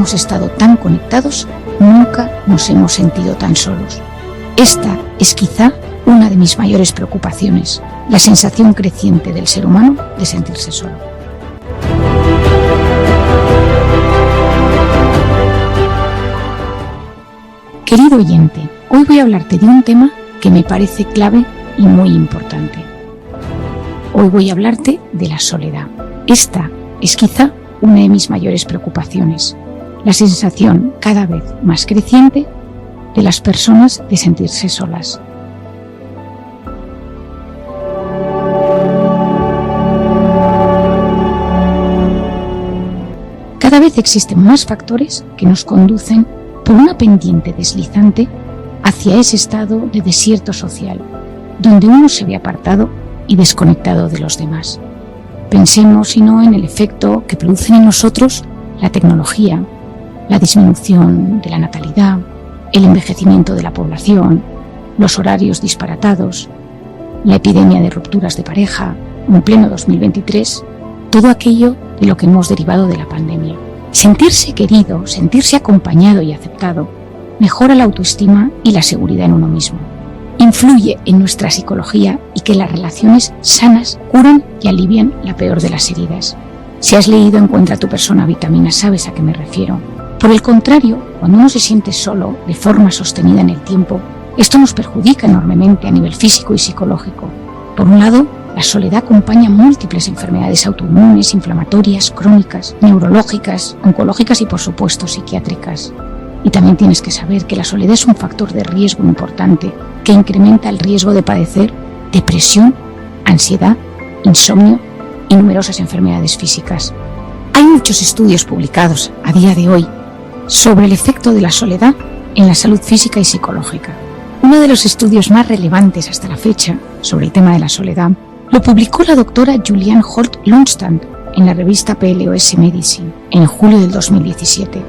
hemos estado tan conectados, nunca nos hemos sentido tan solos. Esta es quizá una de mis mayores preocupaciones, la sensación creciente del ser humano de sentirse solo. Querido oyente, hoy voy a hablarte de un tema que me parece clave y muy importante. Hoy voy a hablarte de la soledad. Esta es quizá una de mis mayores preocupaciones, la sensación cada vez más creciente de las personas de sentirse solas. Cada vez existen más factores que nos conducen por una pendiente deslizante hacia ese estado de desierto social, donde uno se ve apartado y desconectado de los demás. Pensemos, si no, en el efecto que producen en nosotros la tecnología, la disminución de la natalidad, el envejecimiento de la población, los horarios disparatados, la epidemia de rupturas de pareja, en pleno 2023, todo aquello de lo que hemos derivado de la pandemia. Sentirse querido, sentirse acompañado y aceptado, mejora la autoestima y la seguridad en uno mismo. Influye en nuestra psicología y que las relaciones sanas curan y alivian la peor de las heridas. Si has leído Encuentra tu persona vitamina, sabes a qué me refiero. Por el contrario, cuando uno se siente solo de forma sostenida en el tiempo, esto nos perjudica enormemente a nivel físico y psicológico. Por un lado, la soledad acompaña múltiples enfermedades autoinmunes, inflamatorias, crónicas, neurológicas, oncológicas y, por supuesto, psiquiátricas. Y también tienes que saber que la soledad es un factor de riesgo importante que incrementa el riesgo de padecer depresión, ansiedad, insomnio y numerosas enfermedades físicas. Hay muchos estudios publicados a día de hoy sobre el efecto de la soledad en la salud física y psicológica. Uno de los estudios más relevantes hasta la fecha sobre el tema de la soledad lo publicó la doctora Julianne Holt-Lunstad en la revista PLOS Medicine en julio del 2017.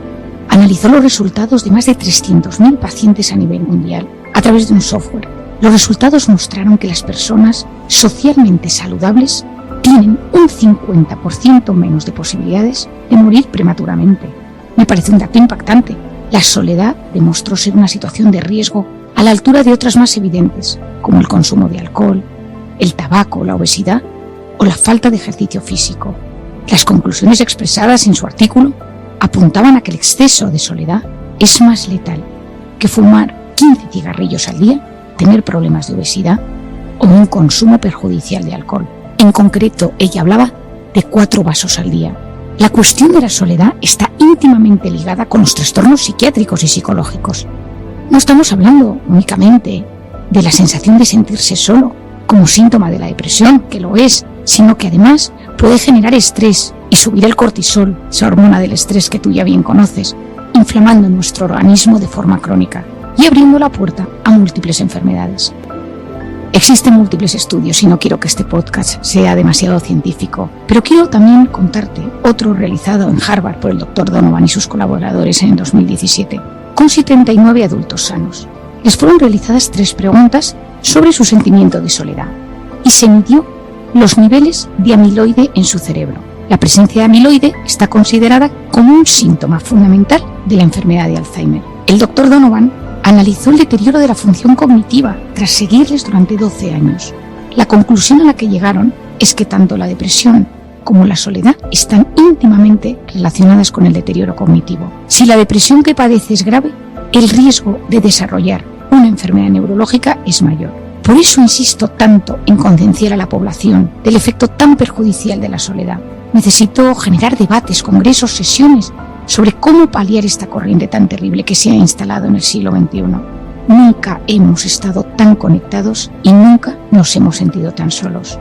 Analizó los resultados de más de 300.000 pacientes a nivel mundial a través de un software. Los resultados mostraron que las personas socialmente saludables tienen un 50% menos de posibilidades de morir prematuramente. Me parece un dato impactante. La soledad demostró ser una situación de riesgo a la altura de otras más evidentes, como el consumo de alcohol, el tabaco, la obesidad o la falta de ejercicio físico. Las conclusiones expresadas en su artículo apuntaban a que el exceso de soledad es más letal que fumar 15 cigarrillos al día, tener problemas de obesidad o un consumo perjudicial de alcohol. En concreto, ella hablaba de 4 vasos al día. La cuestión de la soledad está íntimamente ligada con los trastornos psiquiátricos y psicológicos. No estamos hablando únicamente de la sensación de sentirse solo como síntoma de la depresión, que lo es, sino que además puede generar estrés y subir el cortisol, esa hormona del estrés que tú ya bien conoces, inflamando nuestro organismo de forma crónica y abriendo la puerta a múltiples enfermedades. Existen múltiples estudios y no quiero que este podcast sea demasiado científico, pero quiero también contarte otro realizado en Harvard por el Dr. Donovan y sus colaboradores en 2017, con 79 adultos sanos. Les fueron realizadas 3 preguntas sobre su sentimiento de soledad y se midió los niveles de amiloide en su cerebro. La presencia de amiloide está considerada como un síntoma fundamental de la enfermedad de Alzheimer. El Dr. Donovan analizó el deterioro de la función cognitiva tras seguirles durante 12 años. La conclusión a la que llegaron es que tanto la depresión como la soledad están íntimamente relacionadas con el deterioro cognitivo. Si la depresión que padece es grave, el riesgo de desarrollar una enfermedad neurológica es mayor. Por eso insisto tanto en concienciar a la población del efecto tan perjudicial de la soledad. Necesito generar debates, congresos, sesiones sobre cómo paliar esta corriente tan terrible que se ha instalado en el siglo XXI. Nunca hemos estado tan conectados y nunca nos hemos sentido tan solos.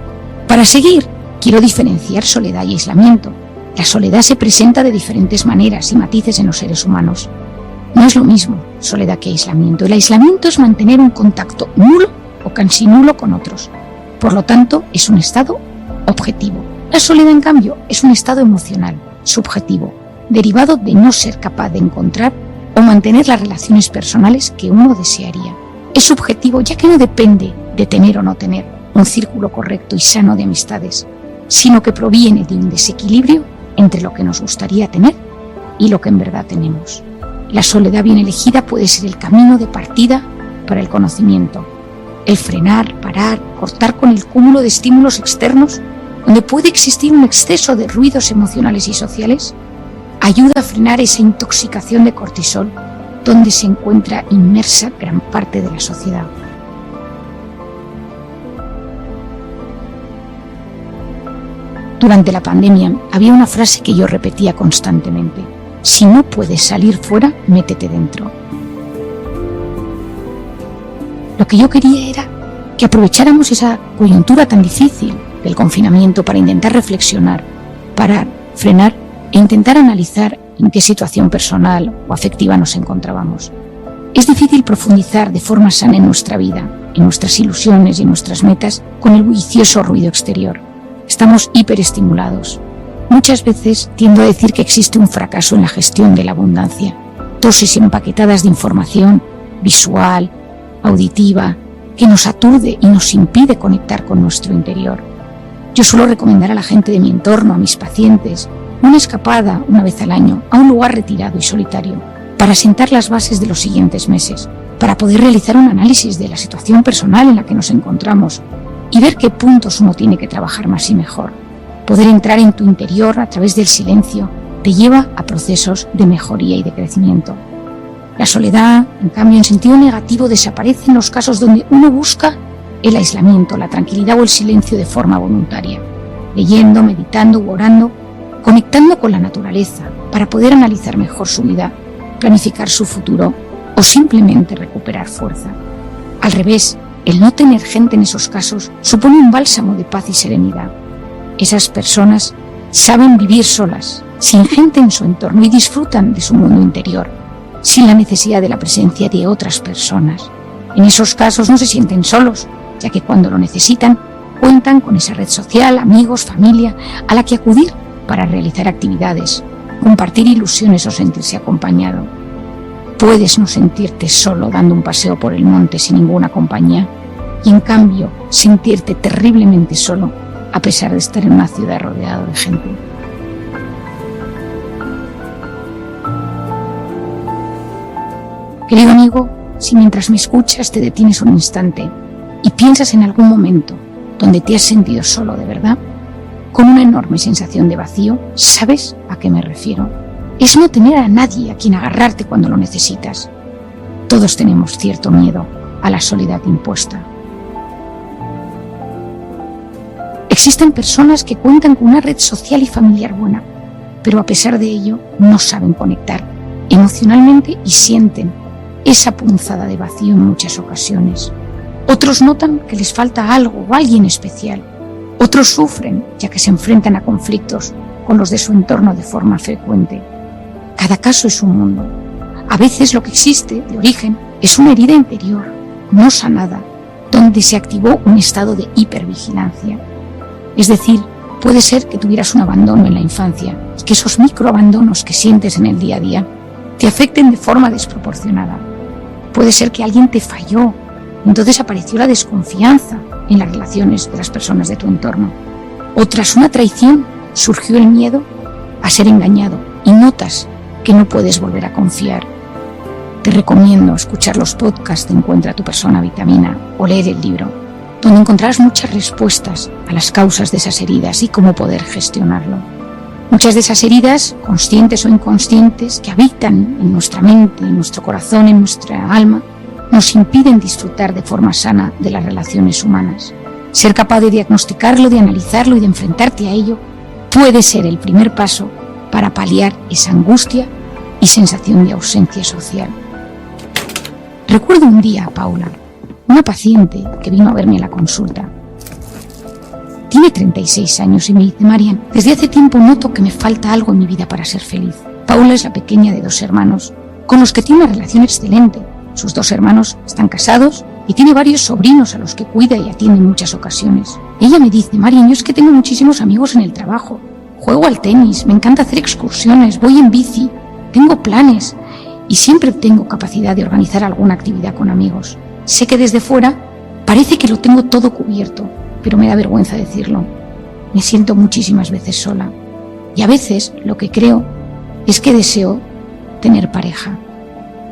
Para seguir, quiero diferenciar soledad y aislamiento. La soledad se presenta de diferentes maneras y matices en los seres humanos. No es lo mismo soledad que aislamiento. El aislamiento es mantener un contacto nulo o casi nulo con otros. Por lo tanto, es un estado objetivo. La soledad, en cambio, es un estado emocional, subjetivo, derivado de no ser capaz de encontrar o mantener las relaciones personales que uno desearía. Es subjetivo ya que no depende de tener o no tener un círculo correcto y sano de amistades, sino que proviene de un desequilibrio entre lo que nos gustaría tener y lo que en verdad tenemos. La soledad bien elegida puede ser el camino de partida para el conocimiento. El frenar, parar, cortar con el cúmulo de estímulos externos, donde puede existir un exceso de ruidos emocionales y sociales, ayuda a frenar esa intoxicación de cortisol, donde se encuentra inmersa gran parte de la sociedad. Durante la pandemia había una frase que yo repetía constantemente: si no puedes salir fuera, métete dentro. Lo que yo quería era que aprovecháramos esa coyuntura tan difícil del confinamiento para intentar reflexionar, parar, frenar e intentar analizar en qué situación personal o afectiva nos encontrábamos. Es difícil profundizar de forma sana en nuestra vida, en nuestras ilusiones y en nuestras metas con el bullicioso ruido exterior. Estamos hiperestimulados. Muchas veces tiendo a decir que existe un fracaso en la gestión de la abundancia. Dosis empaquetadas de información visual, auditiva, que nos aturde y nos impide conectar con nuestro interior. Yo suelo recomendar a la gente de mi entorno, a mis pacientes, una escapada una vez al año a un lugar retirado y solitario para sentar las bases de los siguientes meses, para poder realizar un análisis de la situación personal en la que nos encontramos y ver qué puntos uno tiene que trabajar más y mejor. Poder entrar en tu interior a través del silencio te lleva a procesos de mejoría y de crecimiento. La soledad, en cambio, en sentido negativo, desaparece en los casos donde uno busca el aislamiento, la tranquilidad o el silencio de forma voluntaria, leyendo, meditando u orando, conectando con la naturaleza para poder analizar mejor su vida, planificar su futuro o simplemente recuperar fuerza. Al revés, el no tener gente en esos casos supone un bálsamo de paz y serenidad. Esas personas saben vivir solas, sin gente en su entorno y disfrutan de su mundo interior, sin la necesidad de la presencia de otras personas. En esos casos no se sienten solos, ya que cuando lo necesitan, cuentan con esa red social, amigos, familia, a la que acudir para realizar actividades, compartir ilusiones o sentirse acompañado. Puedes no sentirte solo dando un paseo por el monte sin ninguna compañía y en cambio sentirte terriblemente solo a pesar de estar en una ciudad rodeado de gente. Querido amigo, si mientras me escuchas te detienes un instante y piensas en algún momento donde te has sentido solo de verdad, con una enorme sensación de vacío, ¿sabes a qué me refiero? Es no tener a nadie a quien agarrarte cuando lo necesitas. Todos tenemos cierto miedo a la soledad impuesta. Existen personas que cuentan con una red social y familiar buena, pero a pesar de ello no saben conectar emocionalmente y sienten esa punzada de vacío en muchas ocasiones. Otros notan que les falta algo o alguien especial. Otros sufren ya que se enfrentan a conflictos con los de su entorno de forma frecuente. Cada caso es un mundo. A veces lo que existe de origen es una herida interior, no sanada, donde se activó un estado de hipervigilancia. Es decir, puede ser que tuvieras un abandono en la infancia y que esos microabandonos que sientes en el día a día te afecten de forma desproporcionada. Puede ser que alguien te falló, entonces apareció la desconfianza en las relaciones de las personas de tu entorno. O tras una traición surgió el miedo a ser engañado y notas que no puedes volver a confiar. Te recomiendo escuchar los podcasts de Encuentra tu persona vitamina o leer el libro, donde encontrarás muchas respuestas a las causas de esas heridas y cómo poder gestionarlo. Muchas de esas heridas, conscientes o inconscientes, que habitan en nuestra mente, en nuestro corazón, en nuestra alma, nos impiden disfrutar de forma sana de las relaciones humanas. Ser capaz de diagnosticarlo, de analizarlo y de enfrentarte a ello puede ser el primer paso para paliar esa angustia y sensación de ausencia social. Recuerdo un día a Paula, una paciente que vino a verme a la consulta. Tiene 36 años y me dice: Marian, desde hace tiempo noto que me falta algo en mi vida para ser feliz. Paula es la pequeña de 2 hermanos, con los que tiene una relación excelente. Sus 2 hermanos están casados y tiene varios sobrinos a los que cuida y atiende en muchas ocasiones. Ella me dice: Marian, yo es que tengo muchísimos amigos en el trabajo. Juego al tenis, me encanta hacer excursiones, voy en bici, tengo planes y siempre tengo capacidad de organizar alguna actividad con amigos. Sé que desde fuera parece que lo tengo todo cubierto, pero me da vergüenza decirlo. Me siento muchísimas veces sola y a veces lo que creo es que deseo tener pareja.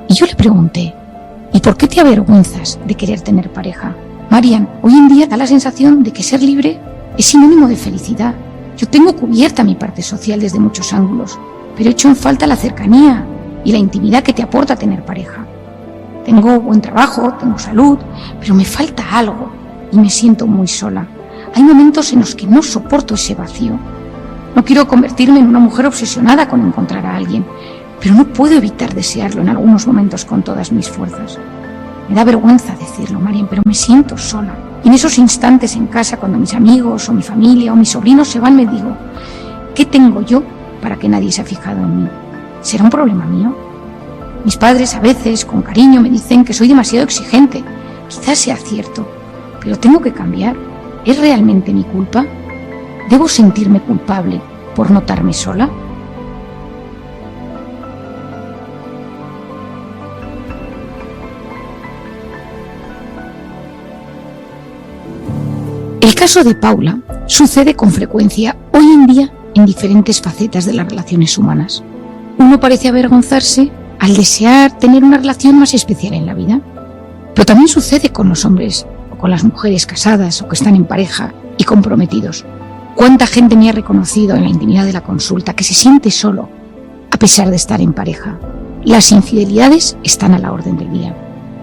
Y yo le pregunté, ¿y por qué te avergüenzas de querer tener pareja? Marian, hoy en día da la sensación de que ser libre es sinónimo de felicidad. Yo tengo cubierta mi parte social desde muchos ángulos, pero echo en falta la cercanía y la intimidad que te aporta tener pareja. Tengo buen trabajo, tengo salud, pero me falta algo y me siento muy sola. Hay momentos en los que no soporto ese vacío. No quiero convertirme en una mujer obsesionada con encontrar a alguien, pero no puedo evitar desearlo en algunos momentos con todas mis fuerzas. Me da vergüenza decirlo, Marian, pero me siento sola. Y en esos instantes en casa, cuando mis amigos o mi familia o mis sobrinos se van, me digo, ¿qué tengo yo para que nadie se ha fijado en mí? ¿Será un problema mío? Mis padres a veces, con cariño, me dicen que soy demasiado exigente. Quizás sea cierto, pero tengo que cambiar. ¿Es realmente mi culpa? ¿Debo sentirme culpable por notarme sola? El caso de Paula sucede con frecuencia hoy en día en diferentes facetas de las relaciones humanas. Uno parece avergonzarse al desear tener una relación más especial en la vida, pero también sucede con los hombres o con las mujeres casadas o que están en pareja y comprometidos. ¿Cuánta gente me ha reconocido en la intimidad de la consulta que se siente solo a pesar de estar en pareja? Las infidelidades están a la orden del día.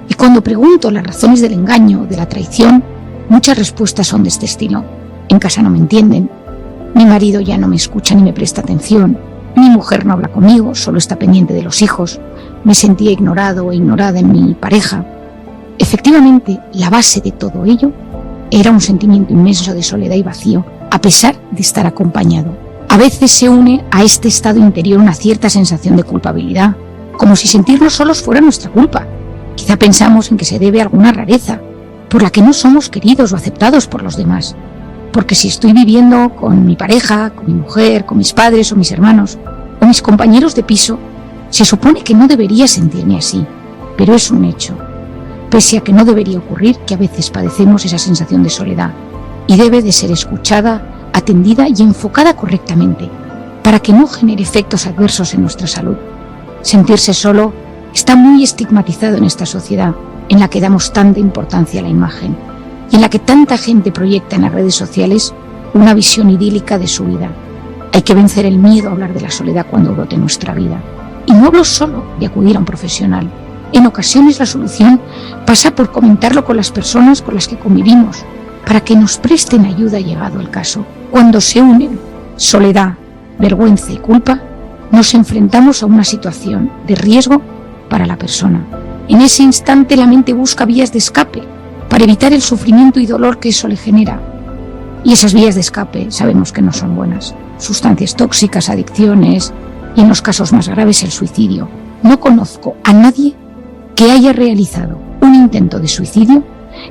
Y cuando pregunto las razones del engaño, de la traición, muchas respuestas son de este estilo. En casa no me entienden, mi marido ya no me escucha ni me presta atención, mi mujer no habla conmigo, solo está pendiente de los hijos, me sentía ignorado o ignorada en mi pareja. Efectivamente, la base de todo ello era un sentimiento inmenso de soledad y vacío, a pesar de estar acompañado. A veces se une a este estado interior una cierta sensación de culpabilidad, como si sentirnos solos fuera nuestra culpa. Quizá pensamos en que se debe a alguna rareza, por la que no somos queridos o aceptados por los demás. Porque si estoy viviendo con mi pareja, con mi mujer, con mis padres o mis hermanos, o mis compañeros de piso, se supone que no debería sentirme así, pero es un hecho. Pese a que no debería ocurrir, que a veces padecemos esa sensación de soledad, y debe de ser escuchada, atendida y enfocada correctamente, para que no genere efectos adversos en nuestra salud. Sentirse solo está muy estigmatizado en esta sociedad, en la que damos tanta importancia a la imagen, y en la que tanta gente proyecta en las redes sociales una visión idílica de su vida. Hay que vencer el miedo a hablar de la soledad cuando brote en nuestra vida. Y no hablo solo de acudir a un profesional. En ocasiones la solución pasa por comentarlo con las personas con las que convivimos, para que nos presten ayuda llegado el caso. Cuando se unen soledad, vergüenza y culpa, nos enfrentamos a una situación de riesgo para la persona. En ese instante la mente busca vías de escape para evitar el sufrimiento y dolor que eso le genera. Y esas vías de escape sabemos que no son buenas. Sustancias tóxicas, adicciones y en los casos más graves el suicidio. No conozco a nadie que haya realizado un intento de suicidio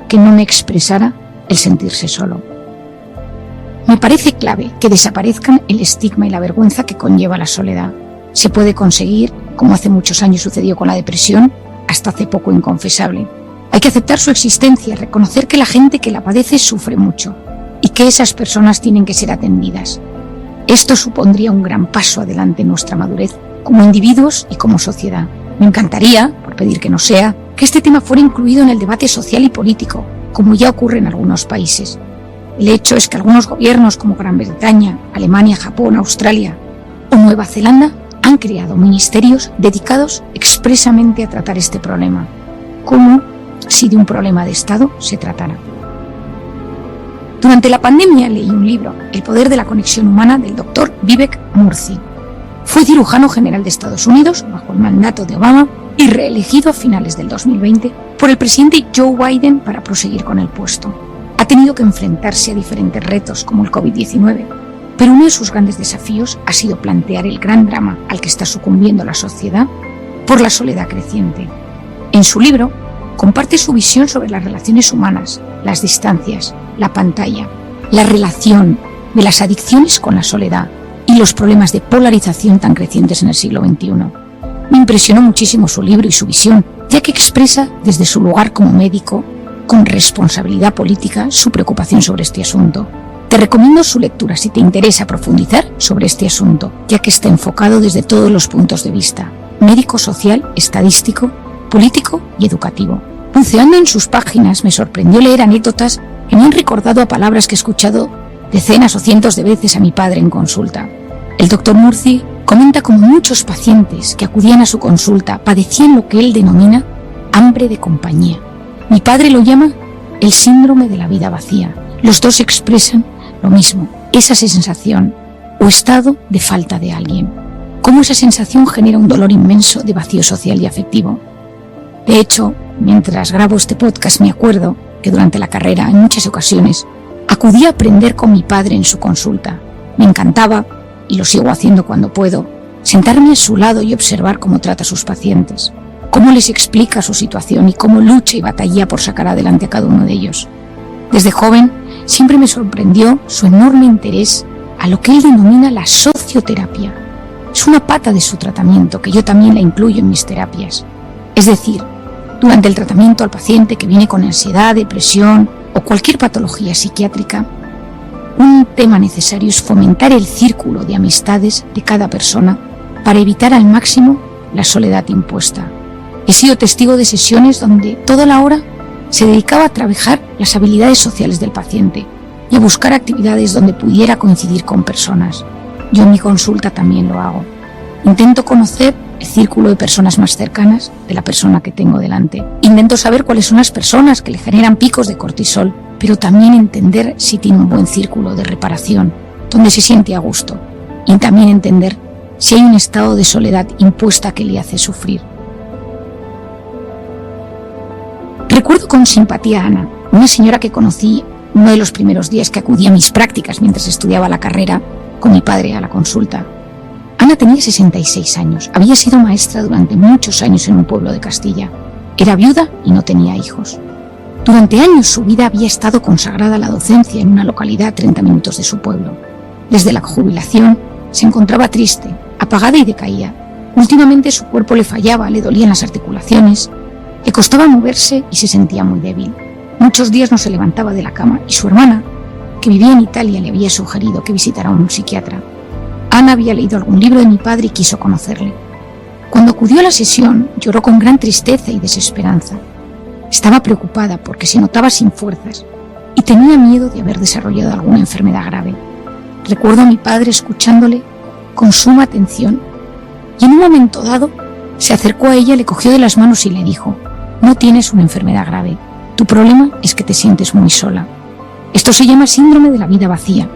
que no me expresara el sentirse solo. Me parece clave que desaparezcan el estigma y la vergüenza que conlleva la soledad. Se puede conseguir, como hace muchos años sucedió con la depresión, hasta hace poco inconfesable. Hay que aceptar su existencia, reconocer que la gente que la padece sufre mucho y que esas personas tienen que ser atendidas. Esto supondría un gran paso adelante en nuestra madurez como individuos y como sociedad. Me encantaría, por pedir que no sea, que este tema fuera incluido en el debate social y político, como ya ocurre en algunos países. El hecho es que algunos gobiernos como Gran Bretaña, Alemania, Japón, Australia o Nueva Zelanda han creado ministerios dedicados expresamente a tratar este problema, como si de un problema de Estado se tratara. Durante la pandemia leí un libro, El poder de la conexión humana, del Dr. Vivek Murthy. Fue cirujano general de Estados Unidos bajo el mandato de Obama y reelegido a finales del 2020 por el presidente Joe Biden para proseguir con el puesto. Ha tenido que enfrentarse a diferentes retos como el COVID-19, pero uno de sus grandes desafíos ha sido plantear el gran drama al que está sucumbiendo la sociedad por la soledad creciente. En su libro comparte su visión sobre las relaciones humanas, las distancias, la pantalla, la relación de las adicciones con la soledad y los problemas de polarización tan crecientes en el siglo XXI. Me impresionó muchísimo su libro y su visión, ya que expresa desde su lugar como médico, con responsabilidad política, su preocupación sobre este asunto. Te recomiendo su lectura si te interesa profundizar sobre este asunto, ya que está enfocado desde todos los puntos de vista: médico, social, estadístico, político y educativo. Buceando en sus páginas me sorprendió leer anécdotas que me han recordado a palabras que he escuchado decenas o cientos de veces a mi padre en consulta. El doctor Murthy comenta cómo muchos pacientes que acudían a su consulta padecían lo que él denomina hambre de compañía. Mi padre lo llama el síndrome de la vida vacía. Los dos expresan lo mismo, esa sensación o estado de falta de alguien. Cómo esa sensación genera un dolor inmenso de vacío social y afectivo. De hecho, mientras grabo este podcast me acuerdo que durante la carrera, en muchas ocasiones, acudí a aprender con mi padre en su consulta. Me encantaba, y lo sigo haciendo cuando puedo, sentarme a su lado y observar cómo trata a sus pacientes, cómo les explica su situación y cómo lucha y batalla por sacar adelante a cada uno de ellos. Desde joven siempre me sorprendió su enorme interés a lo que él denomina la socioterapia. Es una pata de su tratamiento que yo también la incluyo en mis terapias. Es decir, durante el tratamiento al paciente que viene con ansiedad, depresión o cualquier patología psiquiátrica, un tema necesario es fomentar el círculo de amistades de cada persona para evitar al máximo la soledad impuesta. He sido testigo de sesiones donde toda la hora se dedicaba a trabajar las habilidades sociales del paciente y a buscar actividades donde pudiera coincidir con personas. Yo en mi consulta también lo hago. Intento conocer el círculo de personas más cercanas de la persona que tengo delante. Intento saber cuáles son las personas que le generan picos de cortisol, pero también entender si tiene un buen círculo de reparación, donde se siente a gusto. Y también entender si hay un estado de soledad impuesta que le hace sufrir. Recuerdo con simpatía a Ana, una señora que conocí uno de los primeros días que acudí a mis prácticas mientras estudiaba la carrera con mi padre a la consulta. Ana tenía 66 años, había sido maestra durante muchos años en un pueblo de Castilla. Era viuda y no tenía hijos. Durante años su vida había estado consagrada a la docencia en una localidad a 30 minutos de su pueblo. Desde la jubilación se encontraba triste, apagada y decaía. Últimamente su cuerpo le fallaba, le dolían las articulaciones, le costaba moverse y se sentía muy débil. Muchos días no se levantaba de la cama y su hermana, que vivía en Italia, le había sugerido que visitara a un psiquiatra. Ana había leído algún libro de mi padre y quiso conocerle. Cuando acudió a la sesión, lloró con gran tristeza y desesperanza. Estaba preocupada porque se notaba sin fuerzas y tenía miedo de haber desarrollado alguna enfermedad grave. Recuerdo a mi padre escuchándole con suma atención y en un momento dado se acercó a ella, le cogió de las manos y le dijo: «No tienes una enfermedad grave, tu problema es que te sientes muy sola. Esto se llama síndrome de la vida vacía,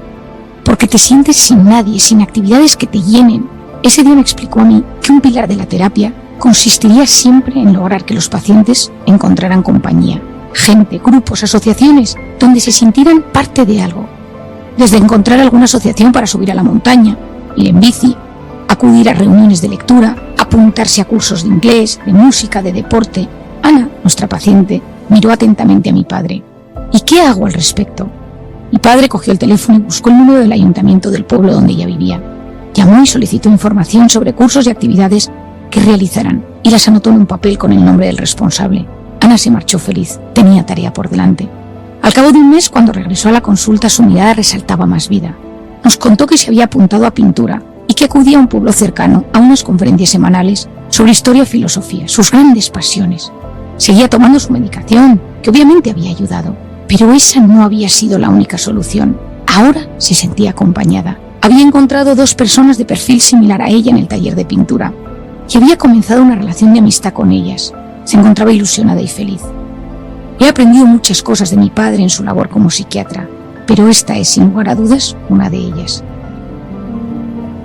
porque te sientes sin nadie, sin actividades que te llenen». Ese día me explicó a mí que un pilar de la terapia consistiría siempre en lograr que los pacientes encontraran compañía, gente, grupos, asociaciones, donde se sintieran parte de algo. Desde encontrar alguna asociación para subir a la montaña, ir en bici, acudir a reuniones de lectura, apuntarse a cursos de inglés, de música, de deporte. Ana, nuestra paciente, miró atentamente a mi padre. ¿Y qué hago al respecto? Mi padre cogió el teléfono y buscó el número del ayuntamiento del pueblo donde ella vivía. Llamó y solicitó información sobre cursos y actividades que realizarán y las anotó en un papel con el nombre del responsable. Ana se marchó feliz, tenía tarea por delante. Al cabo de un mes, cuando regresó a la consulta, su mirada resaltaba más vida. Nos contó que se había apuntado a pintura y que acudía a un pueblo cercano a unas conferencias semanales sobre historia y filosofía, sus grandes pasiones. Seguía tomando su medicación, que obviamente había ayudado, pero esa no había sido la única solución. Ahora se sentía acompañada. Había encontrado 2 personas de perfil similar a ella en el taller de pintura y había comenzado una relación de amistad con ellas. Se encontraba ilusionada y feliz. He aprendido muchas cosas de mi padre en su labor como psiquiatra, pero esta es, sin lugar a dudas, una de ellas.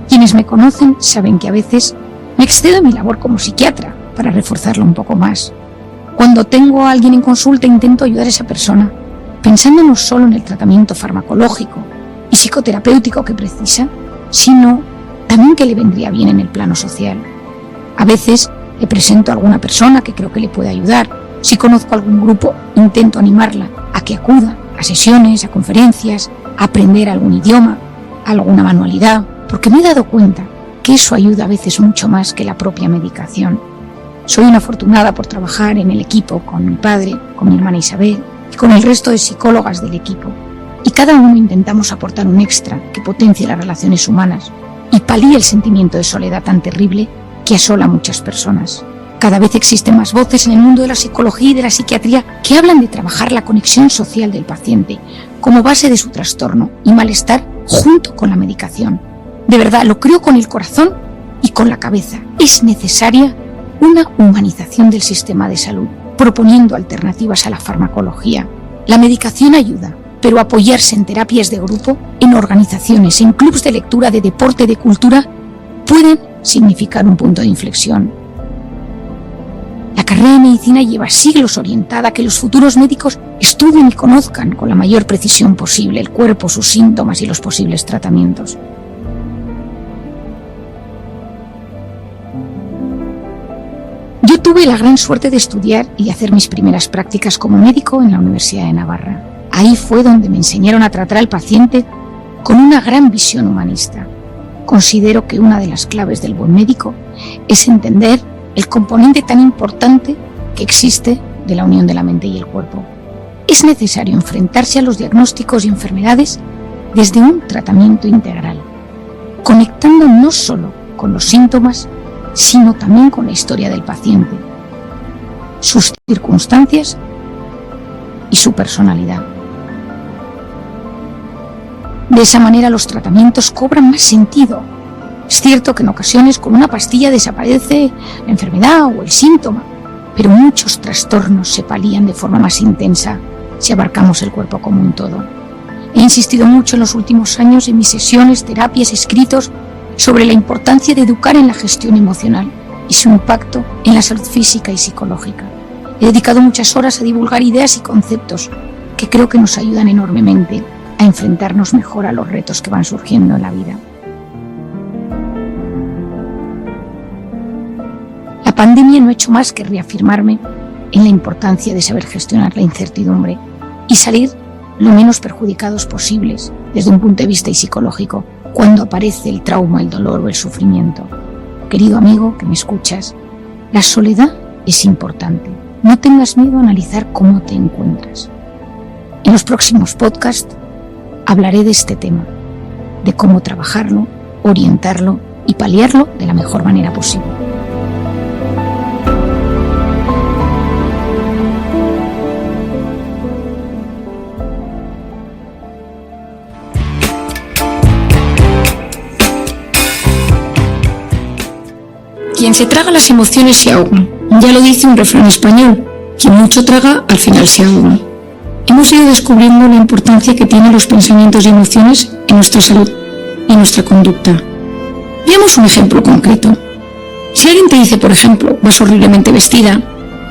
Quienes me conocen saben que a veces me excedo en mi labor como psiquiatra para reforzarlo un poco más. Cuando tengo a alguien en consulta intento ayudar a esa persona, pensando no solo en el tratamiento farmacológico y psicoterapéutico que precisa, sino también que le vendría bien en el plano social. A veces le presento a alguna persona que creo que le puede ayudar. Si conozco algún grupo, intento animarla a que acuda a sesiones, a conferencias, a aprender algún idioma, alguna manualidad, porque me he dado cuenta que eso ayuda a veces mucho más que la propia medicación. Soy una afortunada por trabajar en el equipo con mi padre, con mi hermana Isabel y con el resto de psicólogas del equipo. y cada uno intentamos aportar un extra que potencie las relaciones humanas y palíe el sentimiento de soledad tan terrible que asola a muchas personas. Cada vez existen más voces en el mundo de la psicología y de la psiquiatría que hablan de trabajar la conexión social del paciente como base de su trastorno y malestar junto con la medicación. De verdad, lo creo con el corazón y con la cabeza. Es necesaria una humanización del sistema de salud, proponiendo alternativas a la farmacología. La medicación ayuda, pero apoyarse en terapias de grupo, en organizaciones, en clubes de lectura, de deporte, de cultura, pueden significar un punto de inflexión. La carrera de medicina lleva siglos orientada a que los futuros médicos estudien y conozcan con la mayor precisión posible el cuerpo, sus síntomas y los posibles tratamientos. Yo tuve la gran suerte de estudiar y hacer mis primeras prácticas como médico en la Universidad de Navarra. Ahí fue donde me enseñaron a tratar al paciente con una gran visión humanista. Considero que una de las claves del buen médico es entender el componente tan importante que existe de la unión de la mente y el cuerpo. Es necesario enfrentarse a los diagnósticos y enfermedades desde un tratamiento integral, conectando no solo con los síntomas, sino también con la historia del paciente, sus circunstancias y su personalidad. De esa manera los tratamientos cobran más sentido. Es cierto que en ocasiones con una pastilla desaparece la enfermedad o el síntoma, pero muchos trastornos se palían de forma más intensa si abarcamos el cuerpo como un todo. He insistido mucho en los últimos años en mis sesiones, terapias, escritos sobre la importancia de educar en la gestión emocional y su impacto en la salud física y psicológica. He dedicado muchas horas a divulgar ideas y conceptos que creo que nos ayudan enormemente a enfrentarnos mejor a los retos que van surgiendo en la vida. La pandemia no ha hecho más que reafirmarme en la importancia de saber gestionar la incertidumbre y salir lo menos perjudicados posibles desde un punto de vista psicológico cuando aparece el trauma, el dolor o el sufrimiento. Querido amigo que me escuchas, la soledad es importante. No tengas miedo a analizar cómo te encuentras. En los próximos podcasts hablaré de este tema, de cómo trabajarlo, orientarlo y paliarlo de la mejor manera posible. Quien se traga las emociones se ahoga. Ya lo dice un refrán español. Quien mucho traga, al final se ahoga. Hemos ido descubriendo la importancia que tienen los pensamientos y emociones en nuestra salud y en nuestra conducta. Veamos un ejemplo concreto. Si alguien te dice, por ejemplo, vas horriblemente vestida,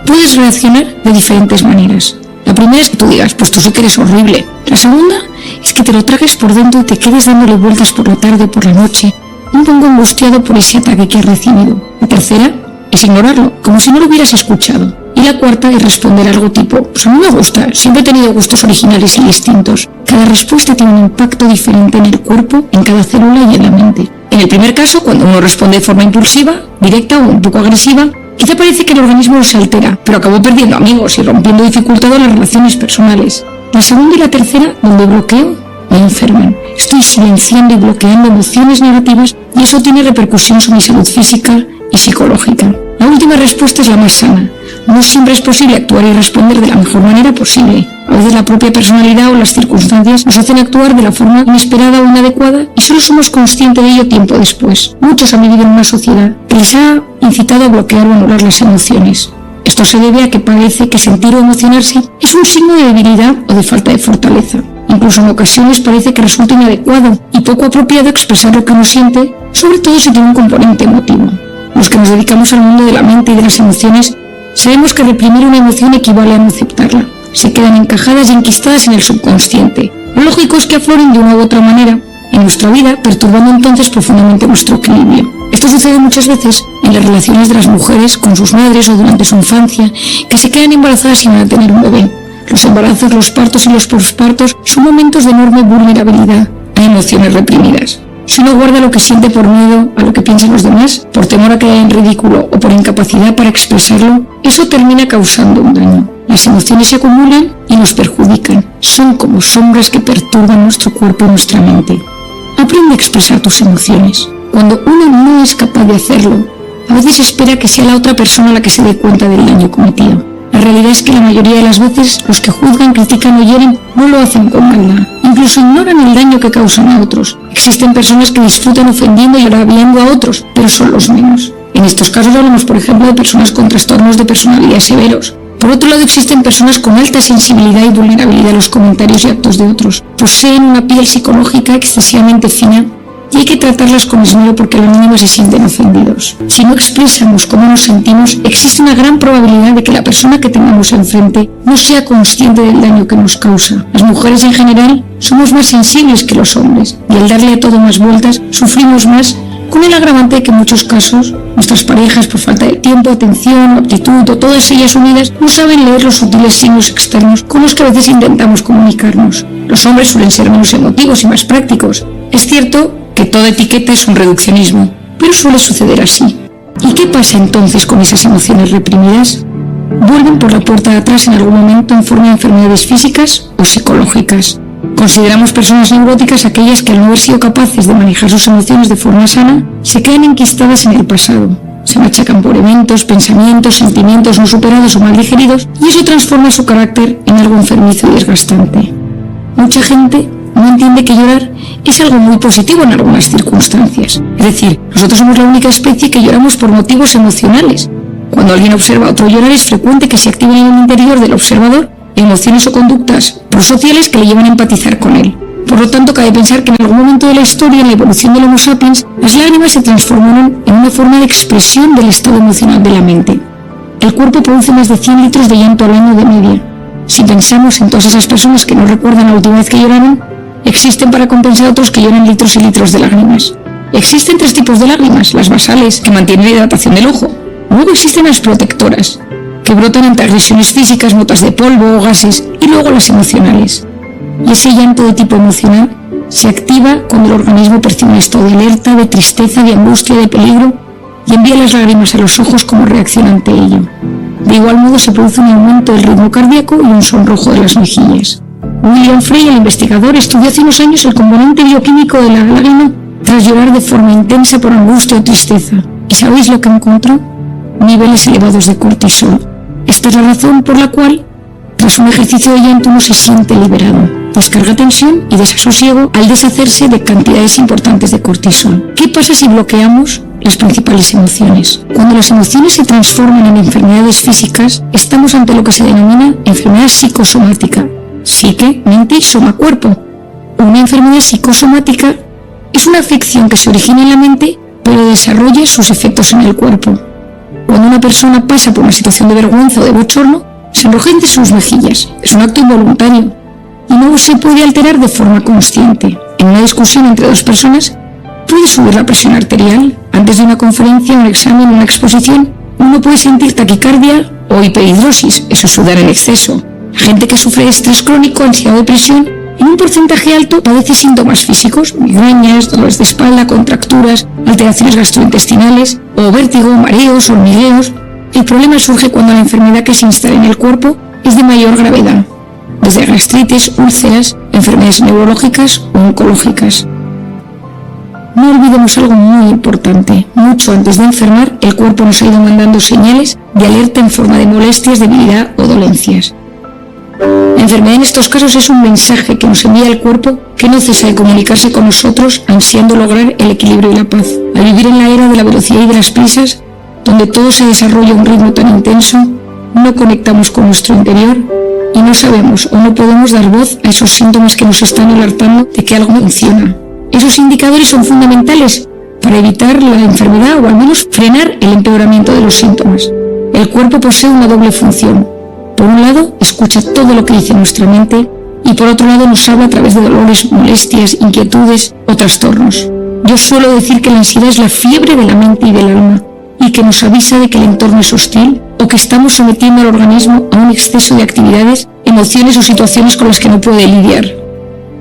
puedes reaccionar de diferentes maneras. La primera es que tú digas, pues tú sí que eres horrible. La segunda es que te lo tragues por dentro y te quedes dándole vueltas por la tarde o por la noche, un poco angustiado por ese ataque que has recibido. La tercera es ignorarlo, como si no lo hubieras escuchado. Y la cuarta es responder algo tipo, pues a mí me gusta, siempre he tenido gustos originales y distintos. Cada respuesta tiene un impacto diferente en el cuerpo, en cada célula y en la mente. En el primer caso, cuando uno responde de forma impulsiva, directa o un poco agresiva, quizá parece que el organismo se altera, pero acabó perdiendo amigos y rompiendo y dificultando las relaciones personales. La segunda y la tercera, donde bloqueo, me enferman. Estoy silenciando y bloqueando emociones negativas y eso tiene repercusión sobre mi salud física y psicológica. La última respuesta es la más sana. No siempre es posible actuar y responder de la mejor manera posible. A veces la propia personalidad o las circunstancias nos hacen actuar de la forma inesperada o inadecuada y solo somos conscientes de ello tiempo después. Muchos han vivido en una sociedad que les ha incitado a bloquear o anular las emociones. Esto se debe a que parece que sentir o emocionarse es un signo de debilidad o de falta de fortaleza. Incluso en ocasiones parece que resulta inadecuado y poco apropiado expresar lo que uno siente, sobre todo si tiene un componente emotivo. Los que nos dedicamos al mundo de la mente y de las emociones sabemos que reprimir una emoción equivale a no aceptarla. Se quedan encajadas y enquistadas en el subconsciente. Lo lógico es que afloren de una u otra manera en nuestra vida, perturbando entonces profundamente nuestro equilibrio. Esto sucede muchas veces en las relaciones de las mujeres con sus madres o durante su infancia, que se quedan embarazadas sin tener un bebé. Los embarazos, los partos y los pospartos son momentos de enorme vulnerabilidad a emociones reprimidas. Si uno guarda lo que siente por miedo a lo que piensan los demás, por temor a quedar en ridículo o por incapacidad para expresarlo, eso termina causando un daño. Las emociones se acumulan y nos perjudican. Son como sombras que perturban nuestro cuerpo y nuestra mente. Aprende a expresar tus emociones. Cuando uno no es capaz de hacerlo, a veces espera que sea la otra persona la que se dé cuenta del daño cometido. La realidad es que la mayoría de las veces los que juzgan, critican o hieren no lo hacen con maldad. Incluso ignoran el daño que causan a otros. Existen personas que disfrutan ofendiendo y agraviando a otros, pero son los menos. En estos casos hablamos, por ejemplo, de personas con trastornos de personalidad severos. Por otro lado, existen personas con alta sensibilidad y vulnerabilidad a los comentarios y actos de otros. Poseen una piel psicológica excesivamente fina y hay que tratarlas con esmero porque a la mínima se sienten ofendidos. Si no expresamos cómo nos sentimos, existe una gran probabilidad de que la persona que tengamos enfrente no sea consciente del daño que nos causa. Las mujeres en general somos más sensibles que los hombres y al darle a todo más vueltas sufrimos más, con el agravante de que en muchos casos nuestras parejas, por falta de tiempo, atención, aptitud o todas ellas unidas, no saben leer los sutiles signos externos con los que a veces intentamos comunicarnos. Los hombres suelen ser menos emotivos y más prácticos. Es cierto que toda etiqueta es un reduccionismo, pero suele suceder así. ¿Y qué pasa entonces con esas emociones reprimidas? Vuelven por la puerta de atrás en algún momento en forma de enfermedades físicas o psicológicas. Consideramos personas neuróticas aquellas que al no haber sido capaces de manejar sus emociones de forma sana, se quedan enquistadas en el pasado. Se machacan por eventos, pensamientos, sentimientos no superados o mal digeridos y eso transforma su carácter en algo enfermizo y desgastante. Mucha gente no entiende que llorar es algo muy positivo en algunas circunstancias. Es decir, nosotros somos la única especie que lloramos por motivos emocionales. Cuando alguien observa a otro llorar es frecuente que se activen en el interior del observador emociones o conductas prosociales que le llevan a empatizar con él. Por lo tanto, cabe pensar que en algún momento de la historia, en la evolución del Homo sapiens, las lágrimas se transformaron en una forma de expresión del estado emocional de la mente. El cuerpo produce más de 100 litros de llanto al año de media. Si pensamos en todas esas personas que no recuerdan la última vez que lloraron, existen para compensar a otros que lloran litros y litros de lágrimas. Existen 3 tipos de lágrimas: las basales, que mantienen la hidratación del ojo. Luego existen las protectoras, que brotan ante agresiones físicas, motas de polvo o gases, y luego las emocionales. Y ese llanto de tipo emocional se activa cuando el organismo percibe un estado de alerta, de tristeza, de angustia, de peligro, y envía las lágrimas a los ojos como reacción ante ello. De igual modo se produce un aumento del ritmo cardíaco y un sonrojo de las mejillas. William Frey, el investigador, estudió hace unos años el componente bioquímico de la lágrima tras llorar de forma intensa por angustia o tristeza. ¿Y sabéis lo que encontró? Niveles elevados de cortisol. Esta es la razón por la cual, tras un ejercicio de llanto, uno se siente liberado, descarga tensión y desasosiego al deshacerse de cantidades importantes de cortisol. ¿Qué pasa si bloqueamos las principales emociones? Cuando las emociones se transforman en enfermedades físicas, estamos ante lo que se denomina enfermedad psicosomática. Psique, mente, soma, cuerpo. Una enfermedad psicosomática es una afección que se origina en la mente, pero desarrolla sus efectos en el cuerpo. Cuando una persona pasa por una situación de vergüenza o de bochorno, se enrojecen sus mejillas. Es un acto involuntario y no se puede alterar de forma consciente. En una discusión entre 2 personas, puede subir la presión arterial. Antes de una conferencia, un examen, una exposición, uno puede sentir taquicardia o hiperhidrosis, eso es sudar en exceso. La gente que sufre de estrés crónico, ansiedad o depresión, en un porcentaje alto padece síntomas físicos, migrañas, dolores de espalda, contracturas, alteraciones gastrointestinales o vértigo, mareos, hormigueos. El problema surge cuando la enfermedad que se instala en el cuerpo es de mayor gravedad, desde gastritis, úlceras, enfermedades neurológicas o oncológicas. No olvidemos algo muy importante. Mucho antes de enfermar, el cuerpo nos ha ido mandando señales de alerta en forma de molestias, debilidad o dolencias. La enfermedad en estos casos es un mensaje que nos envía el cuerpo que no cesa de comunicarse con nosotros ansiando lograr el equilibrio y la paz. Al vivir en la era de la velocidad y de las prisas, donde todo se desarrolla a un ritmo tan intenso, no conectamos con nuestro interior y no sabemos o no podemos dar voz a esos síntomas que nos están alertando de que algo no funciona. Esos indicadores son fundamentales para evitar la enfermedad o al menos frenar el empeoramiento de los síntomas. El cuerpo posee una doble función. Por un lado, escucha todo lo que dice nuestra mente y por otro lado nos habla a través de dolores, molestias, inquietudes o trastornos. Yo suelo decir que la ansiedad es la fiebre de la mente y del alma y que nos avisa de que el entorno es hostil o que estamos sometiendo al organismo a un exceso de actividades, emociones o situaciones con las que no puede lidiar.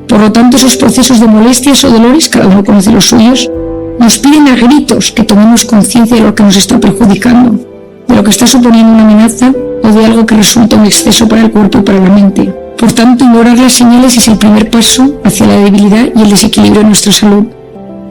Por lo tanto, esos procesos de molestias o dolores, cada uno conoce los suyos, nos piden a gritos que tomemos conciencia de lo que nos está perjudicando. de lo que está suponiendo una amenaza o de algo que resulta un exceso para el cuerpo y para la mente. Por tanto, ignorar las señales es el primer paso hacia la debilidad y el desequilibrio de nuestra salud.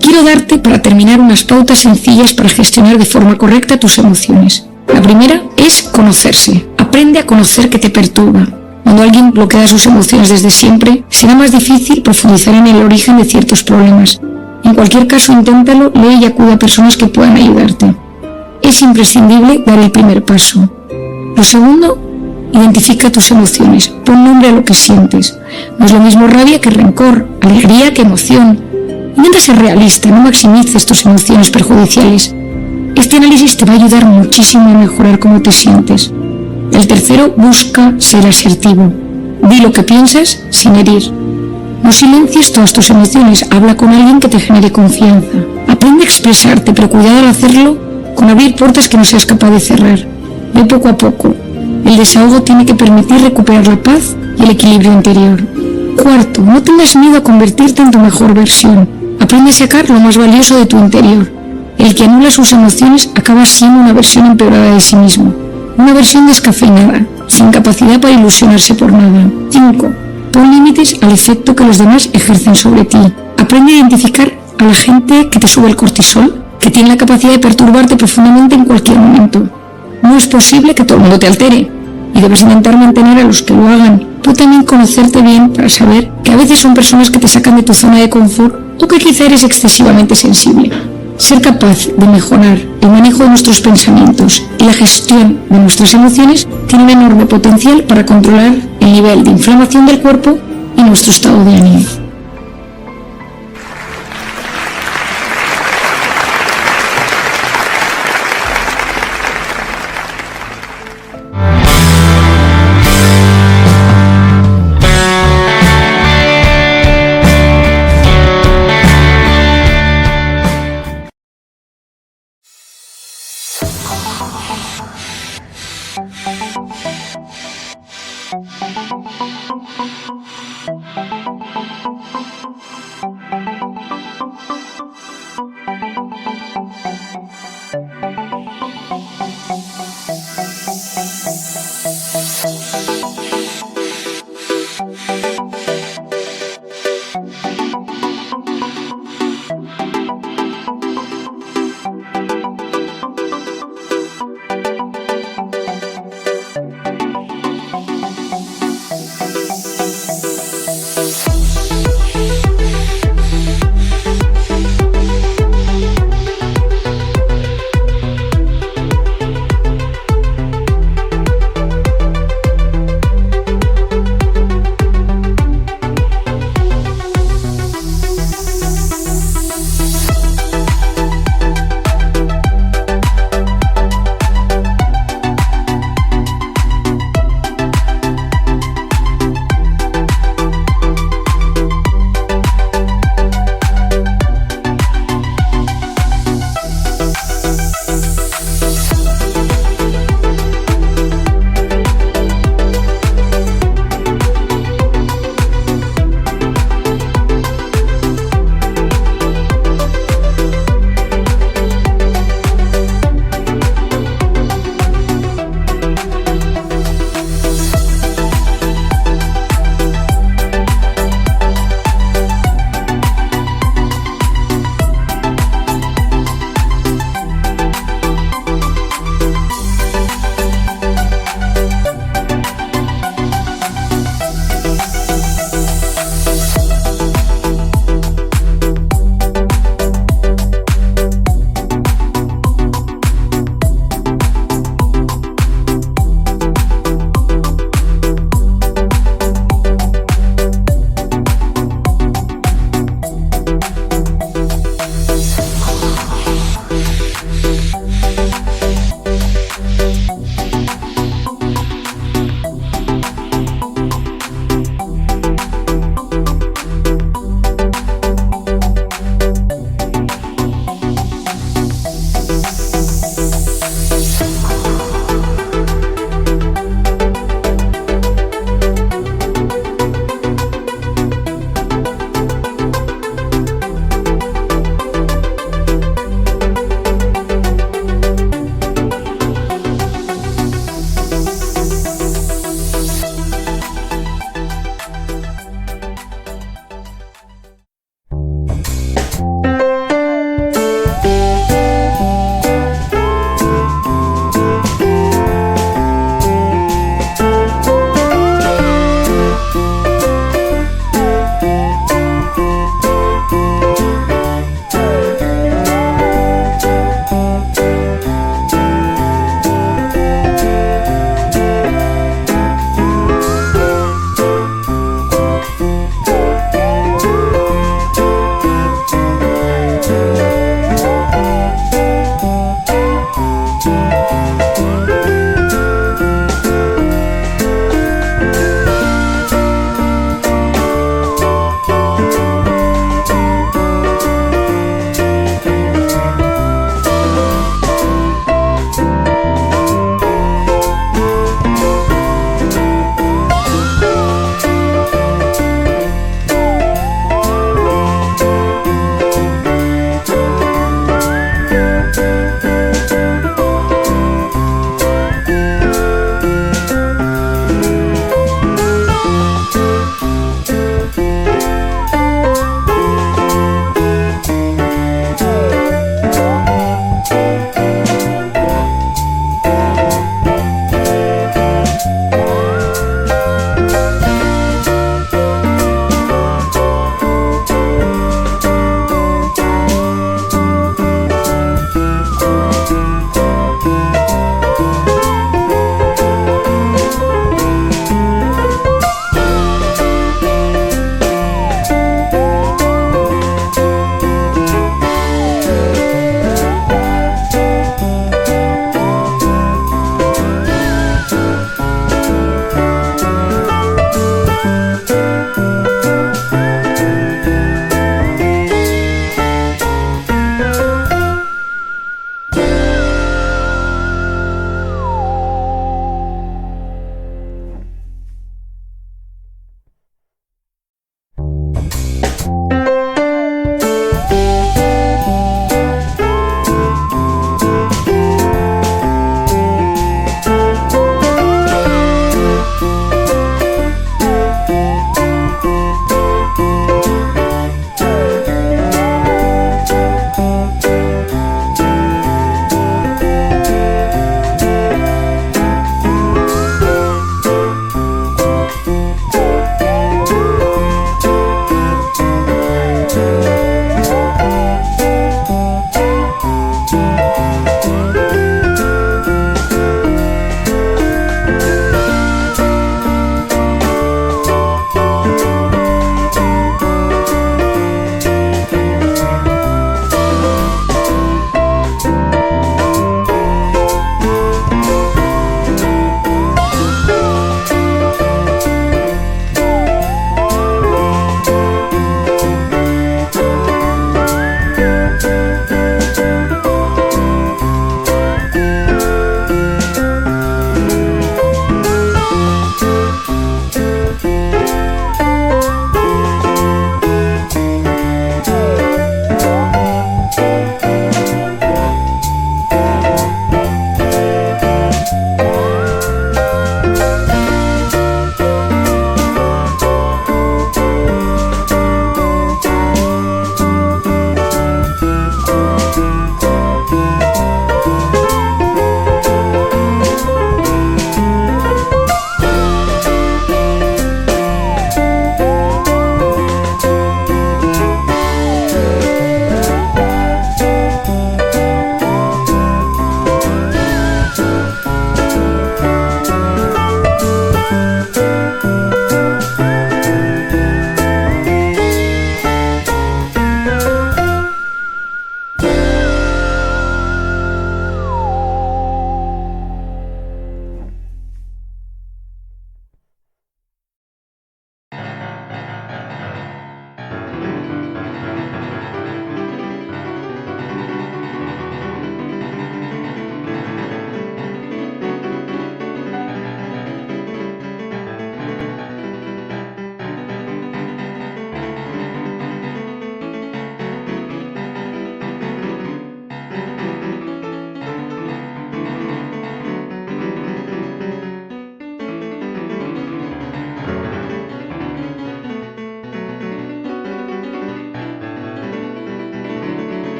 Quiero darte, para terminar, unas pautas sencillas para gestionar de forma correcta tus emociones. La primera es conocerse. Aprende a conocer qué te perturba. Cuando alguien bloquea sus emociones desde siempre, será más difícil profundizar en el origen de ciertos problemas. En cualquier caso, inténtalo, lee y acude a personas que puedan ayudarte. Es imprescindible dar el primer paso. Lo segundo, identifica tus emociones. Pon nombre a lo que sientes. No es lo mismo rabia que rencor, alegría que emoción. Intenta ser realista, no maximices tus emociones perjudiciales. Este análisis te va a ayudar muchísimo a mejorar cómo te sientes. El tercero, busca ser asertivo. Di lo que piensas sin herir. No silencies todas tus emociones, habla con alguien que te genere confianza. Aprende a expresarte, pero cuidado al hacerlo con abrir puertas que no seas capaz de cerrar. Ve poco a poco. El desahogo tiene que permitir recuperar la paz y el equilibrio interior. Cuarto, no tengas miedo a convertirte en tu mejor versión. Aprende a sacar lo más valioso de tu interior. El que anula sus emociones acaba siendo una versión empeorada de sí mismo. Una versión descafeinada, sin capacidad para ilusionarse por nada. 5. Pon límites al efecto que los demás ejercen sobre ti. Aprende a identificar a la gente que te sube el cortisol, que tiene la capacidad de perturbarte profundamente en cualquier momento. No es posible que todo el mundo te altere y debes intentar mantener a los que lo hagan. Tú también conocerte bien para saber que a veces son personas que te sacan de tu zona de confort o que quizá eres excesivamente sensible. Ser capaz de mejorar el manejo de nuestros pensamientos y la gestión de nuestras emociones tiene un enorme potencial para controlar el nivel de inflamación del cuerpo y nuestro estado de ánimo.